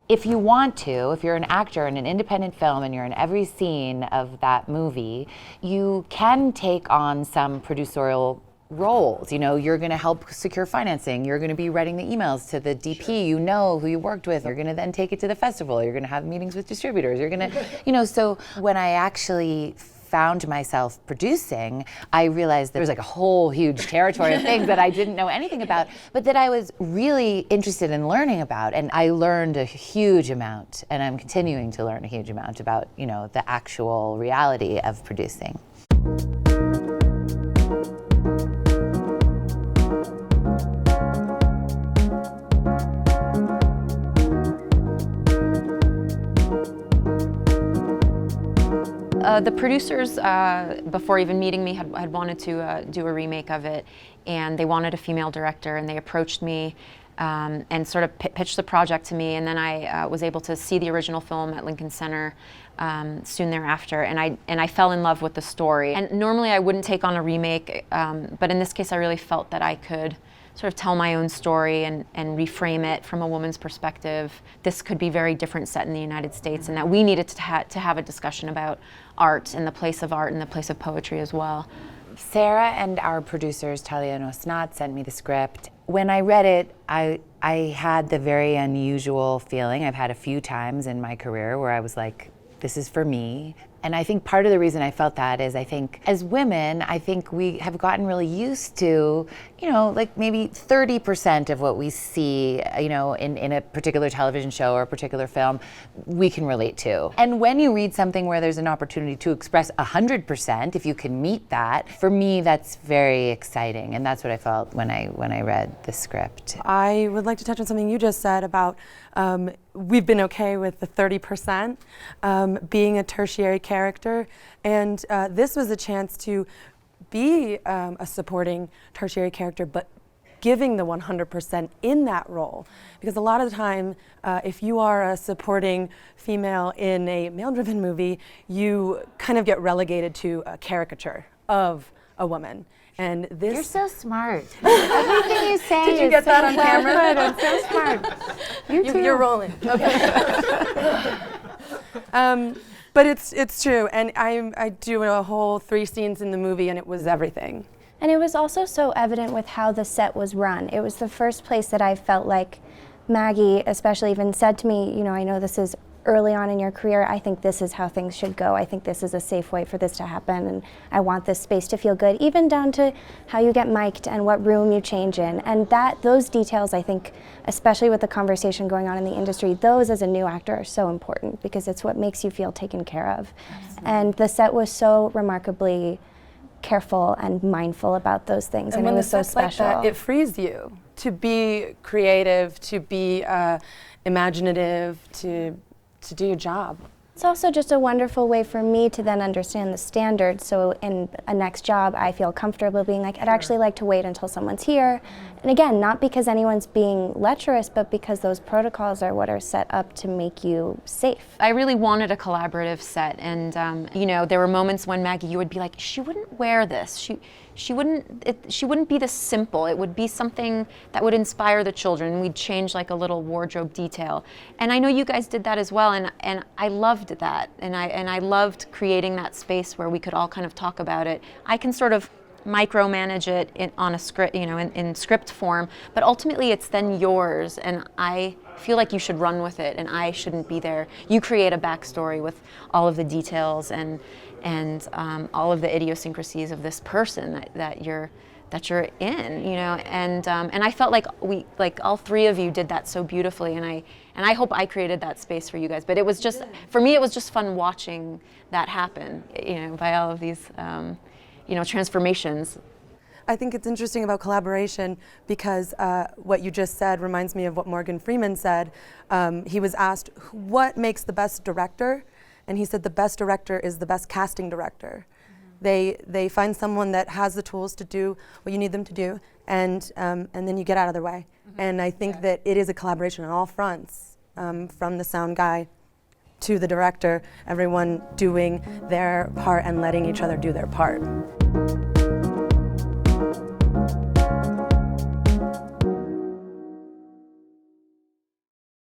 if you want to, if you're an actor in an independent film and you're in every scene of that movie, you can take on some producerial roles. You know, you're gonna help secure financing, you're gonna be writing the emails to the DP, you know, who you worked with, you're gonna then take it to the festival, you're gonna have meetings with distributors, you're gonna, you know, so when I actually found myself producing, I realized there was like a whole huge territory of things that I didn't know anything about, but that I was really interested in learning about. And I learned a huge amount, and I'm continuing to learn a huge amount about, you know, the actual reality of producing. The producers, before even meeting me, had wanted to do a remake of it, and they wanted a female director, and they approached me and sort of pitched the project to me, and then I was able to see the original film at Lincoln Center soon thereafter, and I fell in love with the story. And normally I wouldn't take on a remake, but in this case I really felt that I could sort of tell my own story and reframe it from a woman's perspective. This could be very different set in the United States, and that we needed to have a discussion about art and the place of art and the place of poetry as well. Sarah and our producers, Talia and Osnat, sent me the script. When I read it, I had the very unusual feeling I've had a few times in my career where I was like, this is for me. And I think part of the reason I felt that is I think as women, I think we have gotten really used to, you know, like maybe 30% of what we see, you know, in a particular television show or a particular film, we can relate to. And when you read something where there's an opportunity to express 100%, if you can meet that, for me, that's very exciting. And that's what I felt when I read the script. I would like to touch on something you just said about we've been okay with the 30% being a tertiary character, and this was a chance to be a supporting tertiary character, but giving the 100% in that role. Because a lot of the time, if you are a supporting female in a male-driven movie, you kind of get relegated to a caricature of a woman. And this— You're so smart. Everything you say Did you get that on camera? I'm so smart. You're rolling. Okay. But it's true, and I do a whole 3 scenes in the movie, and it was everything. And it was also so evident with how the set was run. It was the first place that I felt like Maggie especially even said to me, you know, I know this is early on in your career, I think this is how things should go. I think this is a safe way for this to happen, and I want this space to feel good, even down to how you get mic'd and what room you change in. And those details, I think, especially with the conversation going on in the industry, those as a new actor are so important because it's what makes you feel taken care of. Absolutely. And the set was so remarkably careful and mindful about those things, and it was so special. Like that, it frees you to be creative, to be imaginative, to do your job. It's also just a wonderful way for me to then understand the standards, so in a next job I feel comfortable being like, I'd actually like to wait until someone's here. And again, not because anyone's being lecherous, but because those protocols are what are set up to make you safe. I really wanted a collaborative set, and you know, there were moments when Maggie, you would be like, she wouldn't wear this. She wouldn't be this simple. It would be something that would inspire the children. We'd change like a little wardrobe detail. And I know you guys did that as well, and I loved that. And I loved creating that space where we could all kind of talk about it. I can sort of micromanage it on a script, you know, in script form, but ultimately it's then yours, and I feel like you should run with it, and I shouldn't be there. You create a backstory with all of the details and all of the idiosyncrasies of this person that you're in, you know, and I felt like all 3 of you did that so beautifully, and I hope I created that space for you guys. But it was just, for me, it was just fun watching that happen, you know, by all of these, you know, transformations. I think it's interesting about collaboration because what you just said reminds me of what Morgan Freeman said. He was asked, what makes the best director? And he said the best director is the best casting director. Mm-hmm. They find someone that has the tools to do what you need them to do, and then you get out of their way. Mm-hmm. And I think that it is a collaboration on all fronts, from the sound guy to the director, everyone doing their part and letting each other do their part.